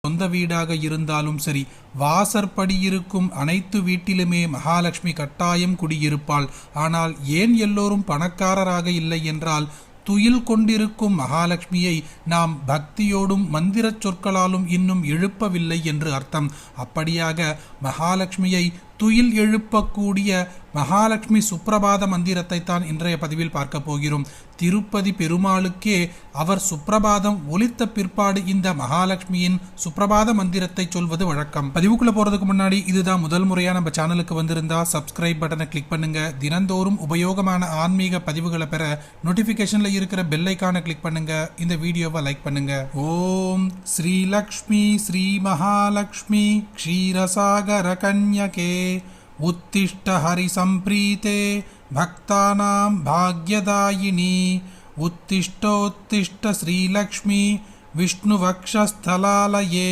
சொந்த வீடாக இருந்தாலும் சரி, வாசற்படி இருக்கும் அனைத்து வீட்டிலுமே மகாலட்சுமி கட்டாயம் குடியிருப்பாள். ஆனால் ஏன் எல்லோரும் பணக்காரராக இல்லை என்றால், துயில் கொண்டிருக்கும் மகாலட்சுமியை நாம் பக்தியோடும் மந்திர சொற்களாலும் இன்னும் எழுப்பவில்லை என்று அர்த்தம். அப்படியாக மகாலட்சுமியை துயில் எழுப்பக்கூடிய மகாலட்சுமி சுப்ரபாத மந்திரத்தை தான் இன்றைய பதிவில் பார்க்க போகிறோம். திருப்பதி பெருமாளுக்கே அவர் சுப்ரபாதம் ஒலித்த பிற்பாடு இந்த மகாலட்சுமியின் சுப்ரபாத மந்திரத்தை சொல்வது வழக்கம். பதிவுக்குள்ள போறதுக்கு முன்னாடி இதுதான் முதல் முறையா நம்ம சேனலுக்கு வந்திருந்தா சப்ஸ்கிரைப் பட்டனை கிளிக் பண்ணுங்க. தினந்தோறும் உபயோகமான ஆன்மீக பதிவுகளை பெற நோட்டிபிகேஷன்ல இருக்கிற பெல் ஐகானை கிளிக் பண்ணுங்க. இந்த வீடியோவை லைக் பண்ணுங்க. ஓம் ஸ்ரீ லக்ஷ்மி ஸ்ரீ மகாலட்சுமி க்ஷீரசாகர கன்யகே उत्तिष्ठ हरिसंप्रीते भक्तानां भाग्यदायिनी उत्तिष्ठोत्तिष्ठ श्रीलक्ष्मी विष्णुवक्षस्थलालये।